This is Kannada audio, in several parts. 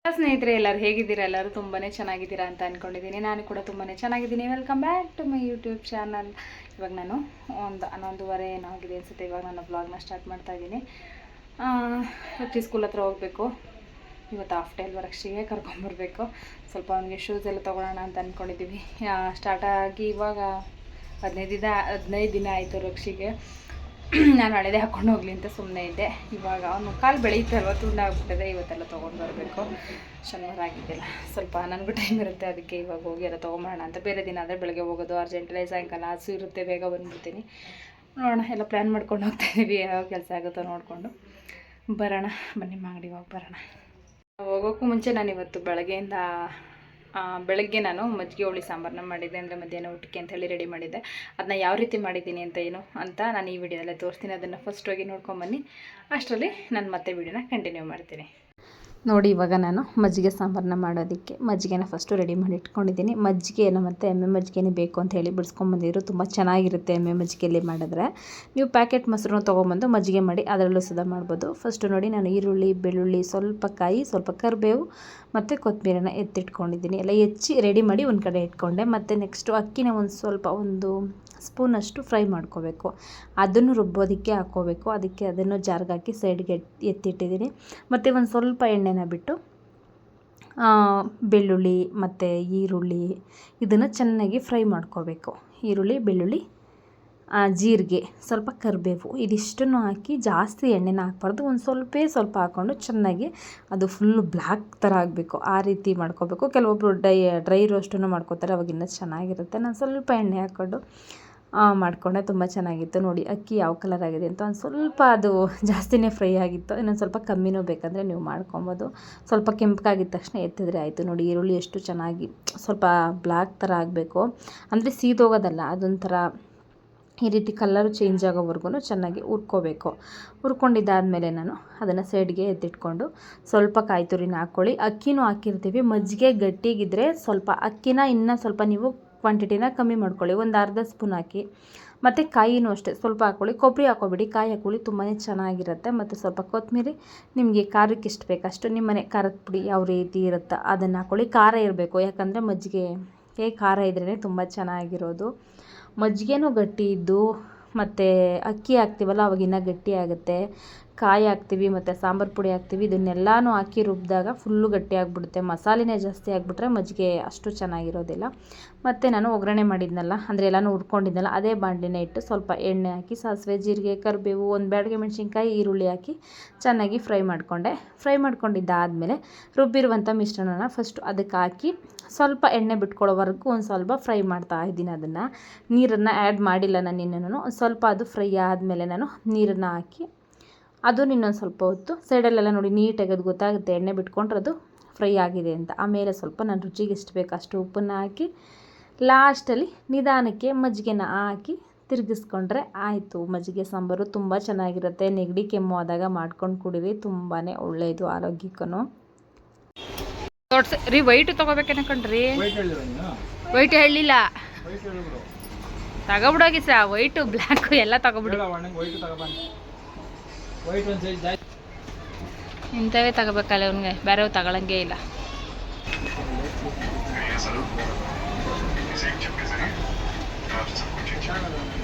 ಸ್ನೇಹಿತರೆ, ಎಲ್ಲರೂ ಹೇಗಿದ್ದೀರಾ? ಎಲ್ಲರೂ ತುಂಬಾ ಚೆನ್ನಾಗಿದ್ದೀರಾ ಅಂತ ಅಂದ್ಕೊಂಡಿದ್ದೀನಿ. ನಾನು ಕೂಡ ತುಂಬಾ ಚೆನ್ನಾಗಿದ್ದೀನಿ. Welcome back to my YouTube channel. ಇವಾಗ ನಾನು 11:30 ಏನಾಗಿದೆ ಅನಿಸುತ್ತೆ. ಇವಾಗ ನಾನು ವ್ಲಾಗ್ನ ಸ್ಟಾರ್ಟ್ ಮಾಡ್ತಾ ಇದ್ದೀನಿ. ಸ್ಕೂಲ್ ಹತ್ರ ಹೋಗಬೇಕು. ಇವತ್ತು ಹಾಫ್ ಡೇ ಅಲ್ವಾ, ರಕ್ಷಿಗೆ ಕರ್ಕೊಂಬರ್ಬೇಕು. ಸ್ವಲ್ಪ ಅವನಿಗೆ ಶೂಸ್ ಎಲ್ಲ ತೊಗೊಳ್ಳೋಣ ಅಂತ ಅಂದ್ಕೊಂಡಿದ್ದೀವಿ. ಸ್ಟಾರ್ಟ್ ಆಗಿ ಇವಾಗ 15 ದಿನ ಆಯಿತು ರಕ್ಷಿಗೆ. ನಾನು ಹಳೆದೇ ಹಾಕ್ಕೊಂಡು ಹೋಗಲಿ ಅಂತ ಸುಮ್ಮನೆ ಇದ್ದೆ. ಇವಾಗ ಅವನು ಕಾಲು ಬೆಳೀತಲ್ವ, ತುಂಡಾಗ್ಬಿಟ್ಟಿದೆ. ಇವತ್ತೆಲ್ಲ ತೊಗೊಂಡು ಬರಬೇಕು. ಶನಿವಾರ ಆಗಿದ್ದಿಲ್ಲ, ಸ್ವಲ್ಪ ನನಗೂ ಟೈಮ್ ಇರುತ್ತೆ. ಅದಕ್ಕೆ ಇವಾಗ ಹೋಗಿ ಎಲ್ಲ ತೊಗೊಂಬರೋಣ ಅಂತ. ಬೇರೆ ದಿನ ಆದರೆ ಬೆಳಗ್ಗೆ ಹೋಗೋದು ಅರ್ಜೆಂಟಲ್ಲಿ, ಸಾಯಂಕಾಲ ಹಸು ಇರುತ್ತೆ, ಬೇಗ ಬಂದುಬಿಡ್ತೀನಿ. ನೋಡೋಣ, ಎಲ್ಲ ಪ್ಲ್ಯಾನ್ ಮಾಡ್ಕೊಂಡು ಹೋಗ್ತಾಯಿದ್ದೀವಿ. ಯಾವ ಕೆಲಸ ಆಗುತ್ತೋ ನೋಡಿಕೊಂಡು ಬರೋಣ. ಬನ್ನಿ ಅಂಗಡಿಗೆ ಹೋಗಿ ಬರೋಣ. ಹೋಗೋಕ್ಕೂ ಮುಂಚೆ ನಾನು ಇವತ್ತು ಬೆಳಗ್ಗೆ ನಾನು ಮಜ್ಜಿಗೆ ಹುಳಿ ಸಾಂಬಾರನ್ನ ಮಾಡಿದ್ದೆ. ಅಂದರೆ ಮಧ್ಯಾಹ್ನ ಊಟಕ್ಕೆ ಅಂತ ಹೇಳಿ ರೆಡಿ ಮಾಡಿದ್ದೆ. ಅದನ್ನ ಯಾವ ರೀತಿ ಮಾಡಿದ್ದೀನಿ ಅಂತ ನಾನು ಈ ವಿಡಿಯೋದಲ್ಲೇ ತೋರಿಸ್ತೀನಿ. ಅದನ್ನು ಫಸ್ಟ್ ಹೋಗಿ ನೋಡ್ಕೊಂಬನ್ನಿ. ಅಷ್ಟರಲ್ಲಿ ನಾನು ಮತ್ತೆ ವಿಡಿಯೋನ ಕಂಟಿನ್ಯೂ ಮಾಡ್ತೀನಿ. ನೋಡಿ, ಇವಾಗ ನಾನು ಮಜ್ಜಿಗೆ ಸಾಂಬಾರನ್ನ ಮಾಡೋದಕ್ಕೆ ಮಜ್ಜಿಗೆನ ಫಸ್ಟು ರೆಡಿ ಮಾಡಿ ಇಟ್ಕೊಂಡಿದ್ದೀನಿ. ಮಜ್ಜಿಗೆನ ಮತ್ತು ಎಮ್ಮೆ ಮಜ್ಜಿಗೆನೇ ಬೇಕು ಅಂತ ಹೇಳಿ ಬಿಡಿಸ್ಕೊಂಬಂದಿದ್ರು. ತುಂಬ ಚೆನ್ನಾಗಿರುತ್ತೆ ಎಮ್ಮೆ ಮಜ್ಜಿಗೆಯಲ್ಲಿ ಮಾಡಿದ್ರೆ. ನೀವು ಪ್ಯಾಕೆಟ್ ಮೊಸರನ್ನ ತೊಗೊಂಬಂದು ಮಜ್ಜಿಗೆ ಮಾಡಿ ಅದರಲ್ಲೂ ಸುಧಾ ಮಾಡ್ಬೋದು. ಫಸ್ಟು ನೋಡಿ, ನಾನು ಈರುಳ್ಳಿ, ಬೆಳ್ಳುಳ್ಳಿ, ಸ್ವಲ್ಪ ಕಾಯಿ, ಸ್ವಲ್ಪ ಕರಿಬೇವು ಮತ್ತು ಕೊತ್ತಂಬರಿನ ಎತ್ತಿಟ್ಕೊಂಡಿದ್ದೀನಿ. ಎಲ್ಲ ಹೆಚ್ಚಿ ರೆಡಿ ಮಾಡಿ ಒಂದು ಕಡೆ ಇಟ್ಕೊಂಡೆ. ಮತ್ತು ನೆಕ್ಸ್ಟು ಅಕ್ಕಿನ ಒಂದು ಸ್ಪೂನಷ್ಟು ಫ್ರೈ ಮಾಡ್ಕೋಬೇಕು. ಅದನ್ನು ರುಬ್ಬೋದಕ್ಕೆ ಹಾಕ್ಕೋಬೇಕು. ಅದನ್ನು ಜಾರ್ಗೆ ಹಾಕಿ ಸೈಡ್ಗೆ ಎತ್ತಿಟ್ಟಿದ್ದೀನಿ. ಮತ್ತು ಒಂದು ಸ್ವಲ್ಪ ಎಣ್ಣೆನ ಬಿಟ್ಟು ಬೆಳ್ಳುಳ್ಳಿ ಮತ್ತು ಈರುಳ್ಳಿ ಇದನ್ನು ಚೆನ್ನಾಗಿ ಫ್ರೈ ಮಾಡ್ಕೋಬೇಕು. ಈರುಳ್ಳಿ, ಬೆಳ್ಳುಳ್ಳಿ, ಜೀರಿಗೆ, ಸ್ವಲ್ಪ ಕರಿಬೇವು ಇದಿಷ್ಟನ್ನು ಹಾಕಿ ಜಾಸ್ತಿ ಎಣ್ಣೆನ ಹಾಕ್ಬಾರ್ದು. ಒಂದು ಸ್ವಲ್ಪ ಹಾಕ್ಕೊಂಡು ಚೆನ್ನಾಗಿ ಅದು ಫುಲ್ಲು ಬ್ಲ್ಯಾಕ್ ಥರ ಆಗಬೇಕು. ಆ ರೀತಿ ಮಾಡ್ಕೋಬೇಕು. ಕೆಲವೊಬ್ಬರು ಡ್ರೈ ರೋಸ್ಟನ್ನು ಮಾಡ್ಕೋತಾರೆ, ಅವಾಗ ಇನ್ನೂ ಚೆನ್ನಾಗಿರುತ್ತೆ. ನಾನು ಸ್ವಲ್ಪ ಎಣ್ಣೆ ಹಾಕ್ಕೊಂಡು ಮಾಡಿಕೊಂಡೆ. ತುಂಬ ಚೆನ್ನಾಗಿತ್ತು. ನೋಡಿ ಅಕ್ಕಿ ಯಾವ ಕಲರ್ ಆಗಿದೆ ಅಂತ. ಒಂದು ಸ್ವಲ್ಪ ಅದು ಜಾಸ್ತಿನೇ ಫ್ರೈ ಆಗಿತ್ತು. ಇನ್ನೊಂದು ಸ್ವಲ್ಪ ಕಮ್ಮಿನೂ ಬೇಕಂದರೆ ನೀವು ಮಾಡ್ಕೊಬೋದು. ಸ್ವಲ್ಪ ಕೆಂಪಗಾಗಿದ್ದ ತಕ್ಷಣ ಎತ್ತಿದ್ರೆ ಆಯಿತು. ನೋಡಿ, ಈರುಳ್ಳಿ ಎಷ್ಟು ಚೆನ್ನಾಗಿ ಸ್ವಲ್ಪ ಬ್ಲ್ಯಾಕ್ ಥರ ಆಗಬೇಕು. ಅಂದರೆ ಸೀದೋಗೋದಲ್ಲ, ಅದೊಂಥರ ಈ ರೀತಿ ಕಲರು ಚೇಂಜ್ ಆಗೋವರೆಗೂ ಚೆನ್ನಾಗಿ ಹುರ್ಕೋಬೇಕು. ಹುರ್ಕೊಂಡಿದ್ದಾದಮೇಲೆ ನಾನು ಅದನ್ನು ಸೈಡ್ಗೆ ಎತ್ತಿಟ್ಕೊಂಡು ಸ್ವಲ್ಪ ಕಾಯಿ ತುರಿನ ಹಾಕ್ಕೊಳ್ಳಿ. ಅಕ್ಕಿನೂ ಹಾಕಿರ್ತೀವಿ. ಮಜ್ಜಿಗೆ ಗಟ್ಟಿಗಿದ್ದರೆ ಸ್ವಲ್ಪ ಅಕ್ಕಿನ ಇನ್ನೂ ಸ್ವಲ್ಪ ನೀವು ಕ್ವಾಂಟಿಟಿನ ಕಮ್ಮಿ ಮಾಡ್ಕೊಳ್ಳಿ. ಒಂದು ಅರ್ಧ ಸ್ಪೂನ್ ಹಾಕಿ. ಮತ್ತು ಕಾಯಿನೂ ಅಷ್ಟೇ ಸ್ವಲ್ಪ ಹಾಕ್ಕೊಳ್ಳಿ. ಕೊಬ್ಬರಿ ಹಾಕ್ಕೊಬೇಡಿ, ಕಾಯಿ ಹಾಕ್ಕೊಳ್ಳಿ, ತುಂಬಾ ಚೆನ್ನಾಗಿರುತ್ತೆ. ಮತ್ತು ಸ್ವಲ್ಪ ಕೊತ್ತಂಬರಿ, ನಿಮಗೆ ಖಾರಕ್ಕೆ ಎಷ್ಟು ಬೇಕಷ್ಟು ನಿಮ್ಮ ಮನೆ ಖಾರದ ಪುಡಿ ಯಾವ ರೀತಿ ಇರುತ್ತೋ ಅದನ್ನು ಹಾಕ್ಕೊಳ್ಳಿ. ಖಾರ ಇರಬೇಕು, ಯಾಕಂದರೆ ಮಜ್ಜಿಗೆಗೆ ಖಾರ ಇದ್ರೇ ತುಂಬ ಚೆನ್ನಾಗಿರೋದು. ಮಜ್ಜಿಗೆನೂ ಗಟ್ಟಿ ಇದ್ದು ಮತ್ತು ಅಕ್ಕಿ ಹಾಕ್ತೀವಲ್ಲ ಅವಾಗಿನ್ನ ಗಟ್ಟಿ ಆಗುತ್ತೆ. ಕಾಯಿ ಹಾಕ್ತೀವಿ ಮತ್ತು ಸಾಂಬಾರು ಪುಡಿ ಹಾಕ್ತೀವಿ. ಇದನ್ನೆಲ್ಲನೂ ಹಾಕಿ ರುಬ್ಬಿದಾಗ ಫುಲ್ಲು ಗಟ್ಟಿ ಆಗಿಬಿಡುತ್ತೆ. ಮಸಾಲೆನೇ ಜಾಸ್ತಿ ಆಗಿಬಿಟ್ರೆ ಮಜ್ಜಿಗೆ ಅಷ್ಟು ಚೆನ್ನಾಗಿರೋದಿಲ್ಲ. ಮತ್ತು ನಾನು ಒಗ್ಗರಣೆ ಮಾಡಿದ್ನಲ್ಲ, ಅಂದರೆ ಎಲ್ಲನೂ ಹುರ್ಕೊಂಡಿದ್ನಲ್ಲ, ಅದೇ ಬಾಣಲಿನ ಇಟ್ಟು ಸ್ವಲ್ಪ ಎಣ್ಣೆ ಹಾಕಿ ಸಾಸಿವೆ, ಜೀರಿಗೆ, ಕರಿಬೇವು, ಒಂದು ಬ್ಯಾಡಗೆ ಮೆಣಸಿನ್ಕಾಯಿ, ಈರುಳ್ಳಿ ಹಾಕಿ ಚೆನ್ನಾಗಿ ಫ್ರೈ ಮಾಡಿಕೊಂಡೆ. ಫ್ರೈ ಮಾಡ್ಕೊಂಡಿದ್ದಾದಮೇಲೆ ರುಬ್ಬಿರುವಂಥ ಮಿಶ್ರಣನ ಫಸ್ಟು ಅದಕ್ಕೆ ಹಾಕಿ ಸ್ವಲ್ಪ ಎಣ್ಣೆ ಬಿಟ್ಕೊಳ್ಳೋವರೆಗೂ ಒಂದು ಸ್ವಲ್ಪ ಫ್ರೈ ಮಾಡ್ತಾ ಇದ್ದೀನಿ. ಅದನ್ನು ನೀರನ್ನು ಆ್ಯಡ್ ಮಾಡಿಲ್ಲ ನಾನು ಇನ್ನೂ. ಸ್ವಲ್ಪ ಅದು ಫ್ರೈ ಆದಮೇಲೆ ನಾನು ನೀರನ್ನು ಹಾಕಿ ಅದು ಇನ್ನೊಂದು ಸ್ವಲ್ಪ ಹೊತ್ತು ಸೈಡಲ್ಲೆಲ್ಲ ನೋಡಿ ನೀಟಾಗಿ ಅದು ಗೊತ್ತಾಗುತ್ತೆ, ಎಣ್ಣೆ ಬಿಟ್ಕೊಂಡ್ರೆ ಅದು ಫ್ರೈ ಆಗಿದೆ ಅಂತ. ಆಮೇಲೆ ಸ್ವಲ್ಪ ನಾನು ರುಚಿಗೆ ಎಷ್ಟು ಬೇಕು ಅಷ್ಟು ಉಪ್ಪನ್ನು ಹಾಕಿ ಲಾಸ್ಟಲ್ಲಿ ನಿಧಾನಕ್ಕೆ ಮಜ್ಜಿಗೆನ ಹಾಕಿ ತಿರುಗಿಸ್ಕೊಂಡ್ರೆ ಆಯಿತು. ಮಜ್ಜಿಗೆ ಸಾಂಬಾರು ತುಂಬ ಚೆನ್ನಾಗಿರುತ್ತೆ. ನೆಗಡಿ ಕೆಮ್ಮು ಆದಾಗ ಮಾಡ್ಕೊಂಡು ಕುಡೀರಿ, ತುಂಬಾ ಒಳ್ಳೆಯದು ಆರೋಗ್ಯಕ್ಕೂ. ರೀ ವೈಟು ತೊಗೋಬೇಕೇನ ಕಣ್ರಿ? ವೈಟ್ ಹೇಳಿಲ್ಲ, ತಗೊಬಿಡೋಗಿ ವೈಟು ಬ್ಲ್ಯಾಕು ಎಲ್ಲ ತಗೊಬಿಡಿ. ಇಂಥವೇ ತಗೋಬೇಕಲ್ಲ ಅವ್ನಿಗೆ, ಬೇರೆವು ತಗೊಳಂಗೇ ಇಲ್ಲ.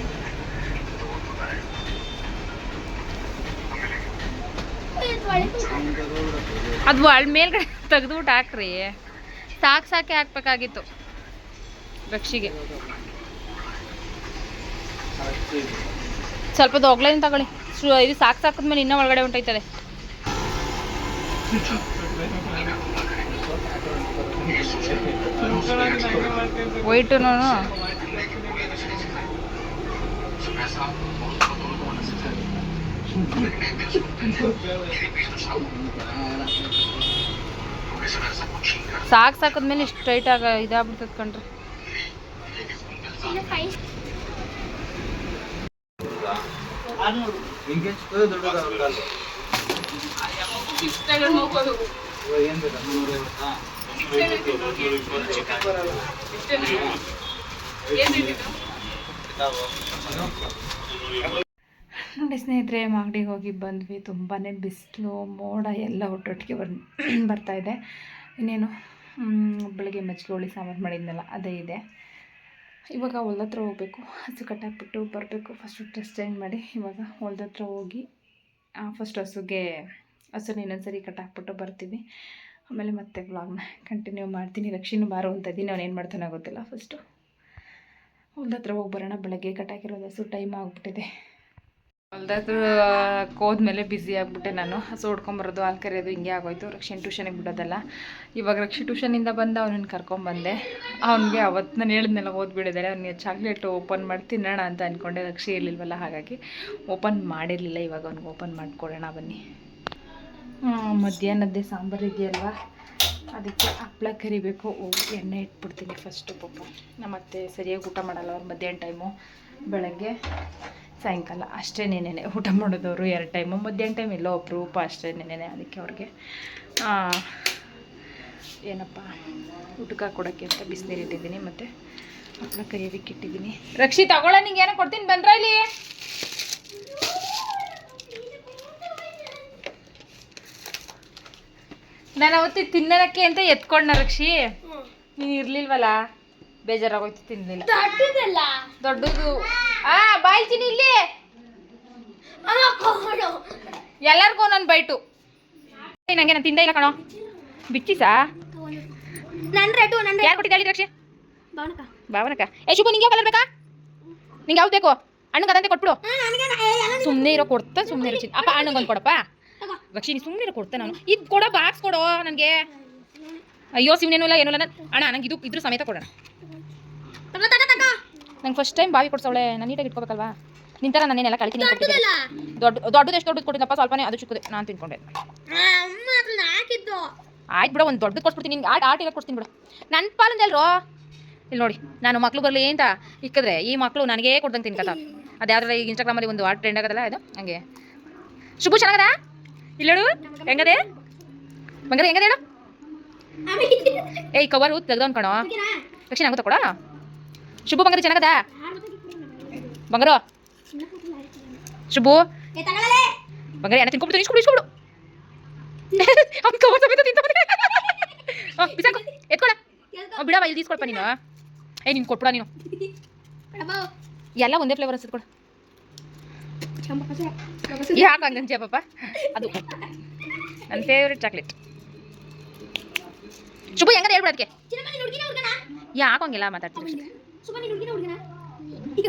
ಅದು ಮೇಲ್ಗಡೆ ತೆಗೆದ್ಬಿಟ್ಟು ಹಾಕ್ರಿ. ಸಾಕೆ ಹಾಕ್ಬೇಕಾಗಿತ್ತು ರಕ್ಷಿಗೆ. ಸ್ವಲ್ಪ ಒಗ್ಲೇನು ತಗೊಳ್ಳಿ. ಇದು ಸಾಕಿದ್ಮೇಲೆ ಇನ್ನೂ ಒಳಗಡೆ ಹೊಂಟೈತದೆ. ವೈಟುನು ಸಾಕಿದ್ಮೇಲೆ ಇಷ್ಟು ಟೈಟಾಗ ಇದಾಗ್ಬಿಡ್ತದೆ ಕಣ್ರಿ. ನೋಡಿ ಸ್ನೇಹಿತರೆ, ಮಾಗಡಿಗೆ ಹೋಗಿ ಬಂದ್ವಿ. ತುಂಬಾ ಬಿಸಿಲು, ಮೋಡ ಎಲ್ಲ ಒಟ್ಟೊಟ್ಟಿಗೆ ಬರ್ತಾಯಿದೆ. ಇನ್ನೇನು ಬೆಳಗ್ಗೆ ಮಜ್ಜಿಗೆ ಹುಳಿ ಸಾಂಬಾರು ಮಾಡಿದ್ನಲ್ಲ ಅದೇ ಇದೆ. ಇವಾಗ ಹೊಲ್ದ ಹತ್ರ ಹೋಗಬೇಕು. ಹಸು ಕಟ್ಟಾಕ್ಬಿಟ್ಟು ಬರಬೇಕು. ಫಸ್ಟು ಡ್ರೆಸ್ ಚೇಂಜ್ ಮಾಡಿ ಇವಾಗ ಹೊಲ್ದ ಹತ್ರ ಹೋಗಿ ಫಸ್ಟ್ ಹಸುನ ಇನ್ನೊಂದ್ಸರಿ ಕಟ್ಟಾಕ್ಬಿಟ್ಟು ಬರ್ತೀವಿ. ಆಮೇಲೆ ಮತ್ತೆ ವ್ಲಾಗ್ನ ಕಂಟಿನ್ಯೂ ಮಾಡ್ತೀನಿ. ರಕ್ಷಿನೂ ಬಾರೋ ಅಂತ ಇದ್ದೀನಿ, ಅವನು ಏನು ಮಾಡ್ತಾನೆ ಗೊತ್ತಿಲ್ಲ. ಫಸ್ಟು ಹೊಲ್ದ ಹತ್ರ ಹೋಗಿ ಬರೋಣ. ಬೆಳಗ್ಗೆ ಕಟ್ಟಾಕಿರೋದು ಹಸು ಟೈಮ್ ಆಗಿಬಿಟ್ಟಿದೆ. ಹೊಲ್ದ ಹತ್ರ ಹೋದ್ಮೇಲೆ ಬ್ಯುಸಿ ಆಗಿಬಿಟ್ಟೆ ನಾನು. ಹಸು ಹೊಡ್ಕೊಂಬರೋದು, ಹಾಲು ಕರೆಯೋದು ಹಿಂಗೆ ಆಗೋಯ್ತು. ರಕ್ಷಿನ ಟ್ಯೂಷನಿಗೆ ಬಿಡೋದಲ್ಲ. ಇವಾಗ ರಕ್ಷಿ ಟ್ಯೂಷನಿಂದ ಬಂದು ಅವನನ್ನು ಕರ್ಕೊಂಬಂದೆ. ಅವನಿಗೆ ಅವತ್ತು ನಾನು ಹೇಳಿದ್ನೆಲ್ಲ ಓದ್ಬಿಡಿದ್ದಾರೆ. ಅವನಿಗೆ ಚಾಕ್ಲೇಟು ಓಪನ್ ಮಾಡಿ ತಿನ್ನೋಣ ಅಂತ ಅಂದ್ಕೊಂಡೆ. ರಕ್ಷಿ ಇರಲಿಲ್ವಲ್ಲ, ಹಾಗಾಗಿ ಓಪನ್ ಮಾಡಿರಲಿಲ್ಲ. ಇವಾಗ ಅವ್ನಿಗೆ ಓಪನ್ ಮಾಡಿಕೊಡೋಣ ಬನ್ನಿ. ಮಧ್ಯಾಹ್ನದ್ದೇ ಸಾಂಬಾರು ಇದೆಯಲ್ವ, ಅದಕ್ಕೆ ಹಪ್ಪಳ ಕರಿಬೇಕು. ಎಣ್ಣೆ ಇಟ್ಬಿಡ್ತೀನಿ ಫಸ್ಟು. ನಮ್ಮ ಮತ್ತೆ ಸರಿಯಾಗಿ ಊಟ ಮಾಡಲ್ಲ ಅವ್ರು ಮಧ್ಯಾಹ್ನ ಟೈಮು. ಬೆಳಗ್ಗೆ ಸಾಯಂಕಾಲ ಅಷ್ಟೇ ನೆನೆ ಊಟ ಮಾಡೋದವರು 2 ಟೈಮು. ಮಧ್ಯಾಹ್ನ ಟೈಮ್ ಎಲ್ಲೋ ಅಪರೂಪ ಅಷ್ಟೇ ನೆನೆ. ಅದಕ್ಕೆ ಅವ್ರಿಗೆ ಏನಪ್ಪ ಊಟಕ್ಕೆ ಕೊಡೋಕ್ಕೆ ಅಂತ ಬಿಸಿನೀರು ಇಟ್ಟಿದ್ದೀನಿ. ಮತ್ತು ಹಪ್ಪಳ ಕರಿಯೋದಕ್ಕೆ ಇಟ್ಟಿದ್ದೀನಿ. ರಕ್ಷಿ ತಗೊಳ್ಳ, ನಿಂಗೆ ಏನೋ ಕೊಡ್ತೀನಿ ಬಂದ್ರ ಇಲ್ಲಿ. ನಾನು ಅವತ್ತು ತಿನ್ನೋಕ್ಕೆ ಅಂತ ಎತ್ಕೊಂಡ ರಕ್ಷಿ, ನೀನು ಇರ್ಲಿಲ್ವಲ್ಲ, ಬೇಜಾರಾಗೋಯ್ತು, ತಿನ್ನಲಿಲ್ಲ. ದೊಡ್ಡದು ಬಾಯ್ತೀನಿ ಇಲ್ಲಿ ಎಲ್ಲರಿಗೂ ನನ್ನ ಬೈಟು. ನಂಗೆ ನಾನು ತಿಂದೇ ಇಲ್ಲ ಕಣೋ, ಬಿಚ್ಚಿಸಾ ಯಾರು ಕೊಟ್ಟಿದ್ದಾಳಿ ರಕ್ಷಿ? ಭಾವನಕ್ಕ. ಶುಭ, ನಿಂಗೆ ಯಾವ ಕಲರ್ ಬೇಕಾ? ನಿಂಗೆ ಯಾವ್ದು ಬೇಕು? ಅಣ್ಣಗೆ ಅದಂತೆ ಕೊಟ್ಬಿಡು. ಸುಮ್ಮನೆ ಇರೋ ಕೊಡ್ತಾ, ಸುಮ್ಮನೆ ಇರೋ. ಅಪ್ಪ ಅಣ್ಣಗೊಂದು ಕೊಡಪ್ಪ. ರಕ್ಷಿ ನೀ ಸುಮ್ಮನೆ ಕೊಡ್ತೆ. ನಾನು ಇದು ಕೊಡೋ, ಬಾಕ್ಸ್ ಕೊಡೋ ನನಗೆ. ಅಯ್ಯೋ ಸಿಮ್ನೇನೂ ಇಲ್ಲ ಏನೂ ಇಲ್ಲ. ಅಣ್ಣ ನಂಗೆ ಇದ್ರ ಸಮೇತ ಕೊಡೋಣ. ನಂಗೆ ಫಸ್ಟ್ ಟೈಮ್ ಬಾವಿ ಕೊಡ್ಸವಳೆ. ನಾನು ನೀಟಾಗಿ ಇಟ್ಕೋಬೇಕಲ್ವಾ? ನಿನ್ನ ಥರ ನಾನೇನೆಲ್ಲ ಕಳಿತೀನಿ. ದೊಡ್ಡದು ಎಷ್ಟು ದೊಡ್ಡದು ಕೊಟ್ಟಿದ್ದಪ್ಪ? ಸ್ವಲ್ಪನೇ, ಅದು ಚಿಕ್ಕದೆ. ನಾನು ತಿನ್ಕೊಂಡೆ. ಆಯ್ತು ಬಿಡು, ಒಂದು ದೊಡ್ಡದು ಕೊಟ್ಬಿಡ್ತೀನಿ ನಿನ್ಗೆ. ಆಟ ಇಲ್ಲ ಕೊಡ್ತೀನಿ ಬಿಡು. ನನ್ನ ಪಾಲಂದಲ್ರೋ. ಇಲ್ಲಿ ನೋಡಿ, ನಾನು ಮಕ್ಳು ಬರಲಿ ಅಂತ ಇಕ್ಕಿದ್ರೆ ಈ ಮಕ್ಕಳು ನನಗೇ ಕೊಡ್ದಂಗೆ ತಿನ್ಕತ್ತ. ಅದು ಯಾವ್ದಾರ ಈಗ ಇನ್ಸ್ಟಾಗ್ರಾಮಲ್ಲಿ ಒಂದು ಆಟ ಟ್ರೆಂಡ್ ಆಗೋದಲ್ಲ, ಅದು ಹಂಗೆ. ಶುಭು ಚೆನ್ನಾಗದ? ಇಲ್ಲೋಡು ಹೆಂಗದೆ ಬಂಗಾರ, ಹೆಂಗದೆ ಹೇಳು. ಏಯ್ ಕವರು ತೆಗ್ದವನ್ ಕಣೋ. ರಕ್ಷಿ ನಂಗೂ ತಕೊಡ. ಶುಭು ಬಂಗಾರ ಚೆನ್ನಾಗದ? ಬಂಗಾರ ಶುಭು ಬಂಗಾರ ಎಣ್ಣ ತಿನ್ಕೊಬಿಡ್ತು. ಇಸ್ಕೊಬಿಡು. ಅವ್ನು ಕವರ್ ಸಮೇತ ತಿಂತ ಬಿಸಾಕು, ಎತ್ಕೊಳ. ಬಿಡವ, ಇಲ್ಲಿ తీసుಕೊಳಪ್ಪ ನೀನು. ನೀನು ಕೊಟ್ಬಿಡ. ನೀನು ಎಲ್ಲ ಒಂದೇ ಫ್ಲೇವರ್ ಅನ್ಸುತ್ತೆ ಕೊಡು. ಯಾಕೆ ಹಂಗಂಚೆ ಪಾಪ? ಅದು ನನ್ನ ಫೇವ್ರೆಟ್ ಚಾಕ್ಲೇಟ್. ಶುಭ ಹೆಂಗದ ಹೇಳ್ಬಿಡ ಅದಕ್ಕೆ. ಯಾಕೆ ಹಂಗೆಲ್ಲ ಮಾತಾಡ್ತೀನಿ?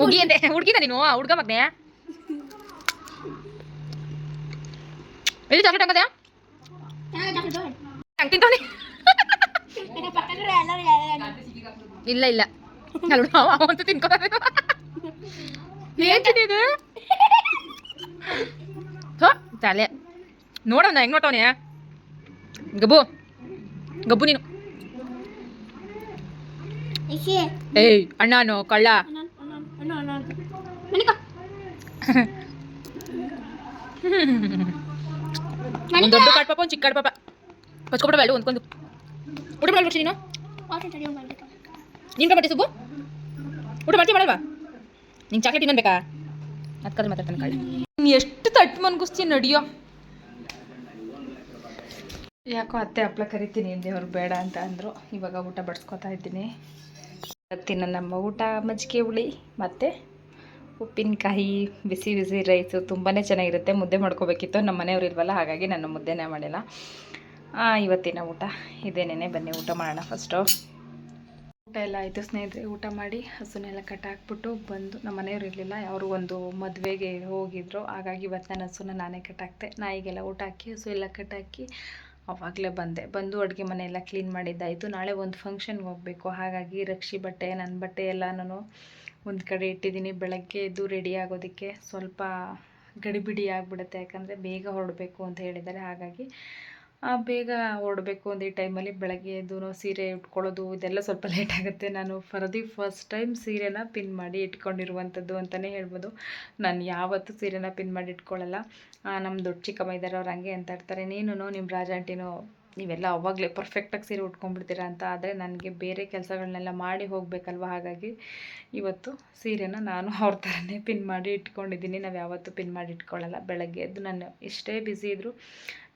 ಹುಡುಗಿ ಅಂತೆ. ಹುಡುಗಿದ ನೀನು? ಹುಡುಗ ಮಗ್ನೆ. ಎಲ್ಲಿ ಚಾಕ್ಲೇಟ್ ಹಂಗದ? ಹಂಗೆ ತಿಂತಾನೆ. ಇಲ್ಲ ಇಲ್ಲ, ಅವಂತೂ ತಿನ್ಕೋತಾರೆ. ಏನ್ ತಿಂದಿದ್ದು? ತಲೆ ನೋಡೋಣ ಹೆಂಗ್ ನೋಟವನೇ. ಗಬ್ಬು ನೀನು. ಏಯ್ ಅಣ್ಣನು ಕಳ್ಳ. ಒಂದು ದೊಡ್ಡ ಕಾಡ್ ಪಾಪ, ಒಂದು ಚಿಕ್ಕ ಕಾಡ್ ಪಾಪ. ಕಚ್ಕೊಬಿಡ ಬೇಡ ಒಂದ್ಕೊಂಡು. ಊಟ ಮಾಡ್ಬಿಡ್ಸಿ ನೀನು. ನೀನು ಬಟ್ಟೆ ಸುಬ್ಬು ಊಟ ಮಾಡ್ತೀವಿ ಮಾಡಲ್ವಾ? ನಿಂಗೆ ಚಾಕ್ಲೇಟ್ ಇನ್ನೊಂದು ಬೇಕಾ? ಅದಕ್ಕಾದ್ರೆ ಮಾತಾಡ್ತಾನೆ ಕಳ್ಳ. ನೀನು ಎಷ್ಟು ತಟ್ಟು ಮನ್ಗಿಸ್ತೀನಿ ನಡಿಯೋ. ಯಾಕೋ ಅತ್ತೆ ಹಪ್ಪಳ ಕರಿತೀನಿ ಹಿಂದೆ ಅವ್ರು ಬೇಡ ಅಂತ ಅಂದರು. ಇವಾಗ ಊಟ ಬಡಿಸ್ಕೊತಾ ಇದ್ದೀನಿ. ಇವತ್ತಿನ ನಮ್ಮ ಊಟ ಮಜ್ಜಿಗೆ ಹುಳಿ ಮತ್ತು ಉಪ್ಪಿನಕಾಯಿ, ಬಿಸಿ ಬಿಸಿ ರೈಸು. ತುಂಬಾ ಚೆನ್ನಾಗಿರುತ್ತೆ. ಮುದ್ದೆ ಮಾಡ್ಕೋಬೇಕಿತ್ತು, ನಮ್ಮ ಮನೆಯವ್ರು ಇಲ್ವಲ್ಲ, ಹಾಗಾಗಿ ನಾನು ಮುದ್ದೆನೇ ಮಾಡಿಲ್ಲ. ಇವತ್ತಿನ ಊಟ ಇದೇನೇ. ಬನ್ನಿ ಊಟ ಮಾಡೋಣ. ಫಸ್ಟು ಊಟ ಎಲ್ಲ ಆಯಿತು ಸ್ನೇಹಿತರೆ. ಊಟ ಮಾಡಿ ಹಸುನೆಲ್ಲ ಕಟ್ಟಾಕ್ಬಿಟ್ಟು ಬಂದು, ನಮ್ಮ ಮನೆಯವ್ರು ಇರಲಿಲ್ಲ, ಅವರು ಒಂದು ಮದುವೆಗೆ ಹೋಗಿದ್ರು. ಹಾಗಾಗಿ ಇವತ್ತು ನಾನು ಹಸುನ ನಾನೇ ಕಟ್ಟಾಕ್ತೆ. ನಾಯಿಗೆಲ್ಲ ಊಟ ಹಾಕಿ ಹಸು ಎಲ್ಲ ಕಟ್ಟಾಕಿ ಆವಾಗಲೇ ಬಂದು ಅಡುಗೆ ಮನೆ ಎಲ್ಲ ಕ್ಲೀನ್ ಮಾಡಿದ್ದಾಯಿತು. ನಾಳೆ ಒಂದು ಫಂಕ್ಷನ್ಗೆ ಹೋಗಬೇಕು. ಹಾಗಾಗಿ ರಕ್ಷಿ ಬಟ್ಟೆ, ನನ್ನ ಬಟ್ಟೆ ಎಲ್ಲನೂ ಒಂದು ಕಡೆ ಇಟ್ಟಿದ್ದೀನಿ. ಬೆಳಗ್ಗೆ ಎದ್ದು ರೆಡಿ ಆಗೋದಕ್ಕೆ ಸ್ವಲ್ಪ ಗಡಿಬಿಡಿ ಆಗಿಬಿಡುತ್ತೆ. ಯಾಕಂದರೆ ಬೇಗ ಹೊರಡಬೇಕು ಅಂತ ಹೇಳಿದ್ದಾರೆ. ಹಾಗಾಗಿ ಬೇಗ ಹೊರಡಬೇಕು ಒಂದು ಈ ಟೈಮಲ್ಲಿ ಬೆಳಗ್ಗೆ ಎದ್ದು ಸೀರೆ ಉಟ್ಕೊಳ್ಳೋದು ಇದೆಲ್ಲ ಸ್ವಲ್ಪ ಲೇಟ್ ಆಗುತ್ತೆ. ನಾನು ಫಸ್ಟ್ ಟೈಮ್ ಸೀರೆನ ಪಿನ್ ಮಾಡಿ ಇಟ್ಕೊಂಡಿರುವಂಥದ್ದು ಅಂತಲೇ ಹೇಳ್ಬೋದು. ನಾನು ಯಾವತ್ತೂ ಸೀರೆನ ಪಿನ್ ಮಾಡಿ ಇಟ್ಕೊಳ್ಳಲ್ಲ. ನಮ್ಮ ದೊಡ್ಡ ಚಿಕ್ಕಮ್ಮ ಇದ್ದಾರೆ, ಅವ್ರು ಹಂಗೆ ಅಂತ ಇರ್ತಾರೆ, ನೀನು ನಿಮ್ಮ ರಾಜ ಆಂಟಿನೂ ನೀವೆಲ್ಲ ಅವಾಗಲೇ ಪರ್ಫೆಕ್ಟಾಗಿ ಸೀರೆ ಉಟ್ಕೊಂಡ್ಬಿಡ್ತೀರಾ ಅಂತ. ಆದರೆ ನನಗೆ ಬೇರೆ ಕೆಲಸಗಳನ್ನೆಲ್ಲ ಮಾಡಿ ಹೋಗಬೇಕಲ್ವ, ಹಾಗಾಗಿ ಇವತ್ತು ಸೀರೆನ ನಾನು ಅವ್ರ ಥರನೇ ಪಿನ್ ಮಾಡಿ ಇಟ್ಕೊಂಡಿದ್ದೀನಿ. ನಾವು ಯಾವತ್ತೂ ಪಿನ್ ಮಾಡಿ ಇಟ್ಕೊಳ್ಳಲ್ಲ. ಬೆಳಗ್ಗೆ ಎದ್ದು ನಾನು ಎಷ್ಟೇ ಬ್ಯುಸಿ ಇದ್ದರೂ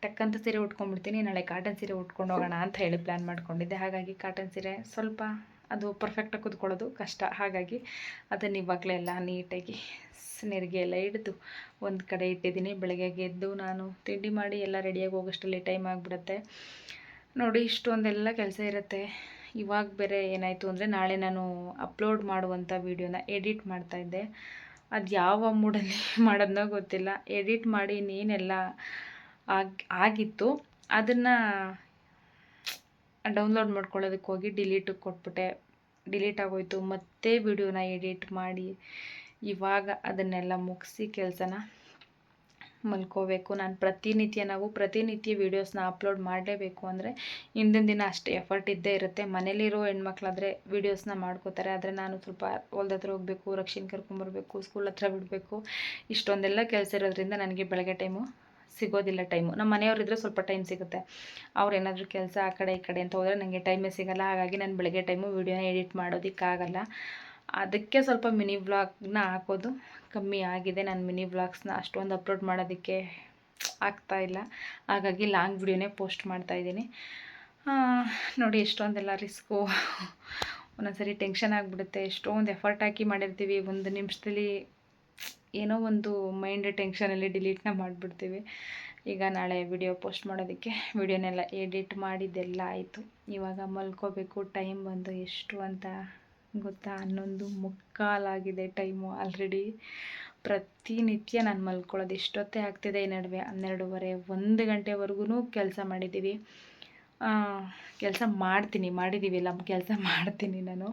ಟಕ್ಕಂತ ಸೀರೆ ಉಟ್ಕೊಂಡ್ಬಿಡ್ತೀನಿ. ನಾಳೆ ಕಾಟನ್ ಸೀರೆ ಉಟ್ಕೊಂಡು ಹೋಗೋಣ ಅಂತ ಹೇಳಿ ಪ್ಲ್ಯಾನ್ ಮಾಡ್ಕೊಂಡಿದ್ದೆ. ಹಾಗಾಗಿ ಕಾಟನ್ ಸೀರೆ ಸ್ವಲ್ಪ ಅದು ಪರ್ಫೆಕ್ಟಾಗಿ ಕೂತ್ಕೊಳ್ಳೋದು ಕಷ್ಟ. ಹಾಗಾಗಿ ಅದನ್ನು ಇವಾಗಲೇ ಎಲ್ಲ ನೀಟಾಗಿ ನೆರಿಗೆ ಎಲ್ಲ ಹಿಡಿದು ಒಂದು ಕಡೆ ಇಟ್ಟಿದ್ದೀನಿ. ಬೆಳಗ್ಗೆ ಎದ್ದು ನಾನು ತಿಂಡಿ ಮಾಡಿ ಎಲ್ಲ ರೆಡಿಯಾಗಿ ಹೋಗೋಷ್ಟರಲ್ಲಿ ಟೈಮ್ ಆಗಿಬಿಡುತ್ತೆ ನೋಡಿ. ಇಷ್ಟೊಂದೆಲ್ಲ ಕೆಲಸ ಇರುತ್ತೆ. ಇವಾಗ ಬೇರೆ ಏನಾಯಿತು ಅಂದರೆ, ನಾಳೆ ನಾನು ಅಪ್ಲೋಡ್ ಮಾಡುವಂಥ ವೀಡಿಯೋನ ಎಡಿಟ್ ಮಾಡ್ತಾಯಿದ್ದೆ. ಅದು ಯಾವ ಮೂಡಲ್ಲಿ ಮಾಡೋದನ್ನೋ ಗೊತ್ತಿಲ್ಲ. ಎಡಿಟ್ ಮಾಡಿ ಇನ್ನೇನೆಲ್ಲ ಆಗಿತ್ತು, ಅದನ್ನು ಡೌನ್ಲೋಡ್ ಮಾಡ್ಕೊಳ್ಳೋದಕ್ಕೆ ಹೋಗಿ ಡಿಲೀಟಿಗೆ ಕೊಟ್ಬಿಟ್ಟೆ. ಡಿಲೀಟ್ ಆಗೋಯ್ತು. ಮತ್ತೆ ವಿಡಿಯೋನ ಎಡಿಟ್ ಮಾಡಿ ಇವಾಗ ಅದನ್ನೆಲ್ಲ ಮುಗಿಸಿ ಕೆಲಸನ ಮಲ್ಕೋಬೇಕು. ನಾನು ಪ್ರತಿನಿತ್ಯ ವೀಡಿಯೋಸ್ನ ಅಪ್ಲೋಡ್ ಮಾಡಲೇಬೇಕು. ಅಂದರೆ ಹಿಂದಿನ ದಿನ ಅಷ್ಟೇ ಎಫರ್ಟ್ ಇದ್ದೇ ಇರುತ್ತೆ. ಮನೇಲಿರೋ ಹೆಣ್ಮಕ್ಳಾದರೆ ವೀಡಿಯೋಸ್ನ ಮಾಡ್ಕೋತಾರೆ. ಆದರೆ ನಾನು ಸ್ವಲ್ಪ ಹೊಲ್ದ ಹತ್ರ ಹೋಗಬೇಕು, ರಕ್ಷಿನ ಕರ್ಕೊಂಬರ್ಬೇಕು, ಸ್ಕೂಲ್ ಹತ್ರ ಬಿಡಬೇಕು, ಇಷ್ಟೊಂದೆಲ್ಲ ಕೆಲಸ ಇರೋದ್ರಿಂದ ನನಗೆ ಬೆಳಗ್ಗೆ ಟೈಮು ಸಿಗೋದಿಲ್ಲ. ನಮ್ಮ ಮನೆಯವರಿದ್ದರೆ ಸ್ವಲ್ಪ ಟೈಮ್ ಸಿಗುತ್ತೆ. ಅವ್ರು ಏನಾದರೂ ಕೆಲಸ ಆ ಕಡೆ ಈ ಕಡೆ ಅಂತ ಹೋದರೆ ನನಗೆ ಟೈಮೇ ಸಿಗೋಲ್ಲ. ಹಾಗಾಗಿ ನಾನು ಬೆಳಗ್ಗೆ ಟೈಮು ವೀಡಿಯೋನ ಎಡಿಟ್ ಮಾಡೋದಕ್ಕಾಗಲ್ಲ. ಅದಕ್ಕೆ ಸ್ವಲ್ಪ ಮಿನಿ ವ್ಲಾಗ್ನ ಹಾಕೋದು ಕಮ್ಮಿ ಆಗಿದೆ. ನಾನು ಮಿನಿ ವ್ಲಾಗ್ಸ್ನ ಅಷ್ಟೊಂದು ಅಪ್ಲೋಡ್ ಮಾಡೋದಕ್ಕೆ ಆಗ್ತಾಯಿಲ್ಲ. ಹಾಗಾಗಿ ಲಾಂಗ್ ವಿಡಿಯೋನೇ ಪೋಸ್ಟ್ ಮಾಡ್ತಾಯಿದ್ದೀನಿ ನೋಡಿ. ಎಷ್ಟೊಂದೆಲ್ಲ ರಿಸ್ಕು, ಒಂದೊಂದ್ಸರಿ ಟೆನ್ಷನ್ ಆಗಿಬಿಡುತ್ತೆ. ಎಷ್ಟೊಂದು ಎಫರ್ಟ್ ಹಾಕಿ ಮಾಡಿರ್ತೀವಿ, ಒಂದು ನಿಮಿಷದಲ್ಲಿ ಏನೋ ಒಂದು ಮೈಂಡ್ ಟೆನ್ಷನಲ್ಲಿ ಡಿಲೀಟ್ನ ಮಾಡಿಬಿಡ್ತೀವಿ. ಈಗ ನಾಳೆ ವಿಡಿಯೋ ಪೋಸ್ಟ್ ಮಾಡೋದಕ್ಕೆ ವಿಡಿಯೋನೆಲ್ಲ ಎಡಿಟ್ ಮಾಡಿದ್ದೆಲ್ಲ ಆಯಿತು. ಇವಾಗ ಮಲ್ಕೋಬೇಕು. ಟೈಮ್ ಬಂದು ಎಷ್ಟು ಅಂತ ಗೊತ್ತಾ? 11:45 ಟೈಮು ಆಲ್ರೆಡಿ. ಪ್ರತಿನಿತ್ಯ ನಾನು ಮಲ್ಕೊಳ್ಳೋದು ಇಷ್ಟೊತ್ತೇ ಆಗ್ತಿದೆ. ಈ ನಡುವೆ 12:30 1 ಗಂಟೆವರೆಗೂ ಕೆಲಸ ಮಾಡಿದ್ದೀವಿ. ಕೆಲಸ ಮಾಡ್ತೀನಿ ನಾನು.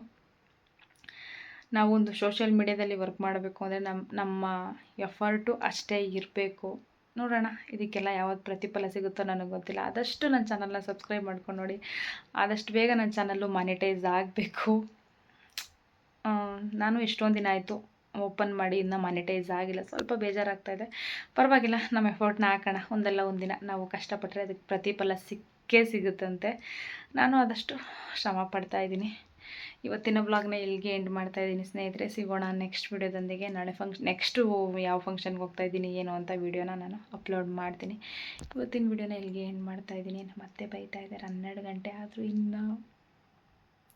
ನಾವೊಂದು ಸೋಷಿಯಲ್ ಮೀಡ್ಯಾದಲ್ಲಿ ವರ್ಕ್ ಮಾಡಬೇಕು ಅಂದರೆ ನಮ್ಮ ಎಫರ್ಟು ಅಷ್ಟೇ ಇರಬೇಕು. ನೋಡೋಣ, ಇದಕ್ಕೆಲ್ಲ ಯಾವತ್ತು ಪ್ರತಿಫಲ ಸಿಗುತ್ತೋ ನನಗೆ ಗೊತ್ತಿಲ್ಲ. ಆದಷ್ಟು ನನ್ನ ಚಾನಲ್ನ ಸಬ್ಸ್ಕ್ರೈಬ್ ಮಾಡ್ಕೊಂಡು ನೋಡಿ. ಆದಷ್ಟು ಬೇಗ ನನ್ನ ಚಾನಲ್ಲು ಮಾನಿಟೈಸ್ ಆಗಬೇಕು. ನಾನು ಇಷ್ಟೊಂದು ದಿನ ಆಯಿತು ಓಪನ್ ಮಾಡಿ, ಇನ್ನೂ ಮಾನಿಟೈಸ್ ಆಗಿಲ್ಲ. ಸ್ವಲ್ಪ ಬೇಜಾರಾಗ್ತಾಯಿದೆ. ಪರವಾಗಿಲ್ಲ, ನಮ್ಮ ಎಫರ್ಟ್ನ ಹಾಕೋಣ. ಒಂದಲ್ಲ ಒಂದಿನ ನಾವು ಕಷ್ಟಪಟ್ಟರೆ ಅದಕ್ಕೆ ಪ್ರತಿಫಲ ಸಿಕ್ಕೇ ಸಿಗುತ್ತಂತೆ. ನಾನು ಆದಷ್ಟು ಶ್ರಮ ಪಡ್ತಾಯಿದ್ದೀನಿ. ಇವತ್ತಿನ ವ್ಲಾಗ್ನ ಇಲ್ಲಿಗೆ ಎಂಡ್ ಮಾಡ್ತಾಯಿದ್ದೀನಿ ಸ್ನೇಹಿತರೆ. ಸಿಗೋಣ ನೆಕ್ಸ್ಟ್ ವೀಡಿಯೋದೊಂದಿಗೆ. ನಾಳೆ ನೆಕ್ಸ್ಟು ಯಾವ ಫಂಕ್ಷನ್ಗೆ ಹೋಗ್ತಾಯಿದ್ದೀನಿ ಏನು ಅಂತ ವೀಡಿಯೋನ ನಾನು ಅಪ್ಲೋಡ್ ಮಾಡ್ತೀನಿ. ಇವತ್ತಿನ ವೀಡಿಯೋನ ಇಲ್ಲಿಗೆ ಎಂಡ್ ಮಾಡ್ತಾಯಿದ್ದೀನಿ. ಮತ್ತೆ ಬೈತಾ ಇದ್ದಾರೆ 12 ಗಂಟೆ ಆದರೂ ಇನ್ನೂ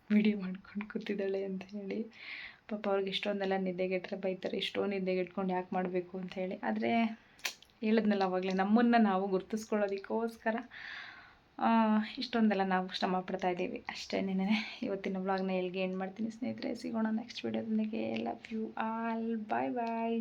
ವಿಡಿಯೋ ಮಾಡ್ಕೊಂಡು ಕೂತಿದ್ದಾಳೆ ಅಂತ ಹೇಳಿ. ಪಾಪ ಅವ್ರಿಗೆ ಇಷ್ಟೊಂದೆಲ್ಲ ನಿದ್ದೆಗೆಟ್ಟರೆ ಬೈತಾರೆ. ಇಷ್ಟೊಂದು ನಿದ್ದೆಗೆಟ್ಕೊಂಡು ಯಾಕೆ ಮಾಡಬೇಕು ಅಂತ ಹೇಳಿ. ಆದರೆ ಹೇಳಿದ್ನಲ್ಲ ಅವಾಗಲೇ, ನಮ್ಮನ್ನು ನಾವು ಗುರ್ತಿಸ್ಕೊಳ್ಳೋದಕ್ಕೋಸ್ಕರ ಇಷ್ಟೊಂದೆಲ್ಲ ನಾವು ಶ್ರಮ ಪಡ್ತಾ ಇದ್ದೀವಿ ಅಷ್ಟೇನೇ. ಇವತ್ತಿನ ವ್ಲಾಗ್ನ ಎಲ್ಲಿಗೆ ಎಂಡ್ ಮಾಡ್ತೀನಿ ಸ್ನೇಹಿತರೆ. ಸಿಗೋಣ ನೆಕ್ಸ್ಟ್ ವೀಡಿಯೋದೊಂದಿಗೆ. Love you all. Bye bye.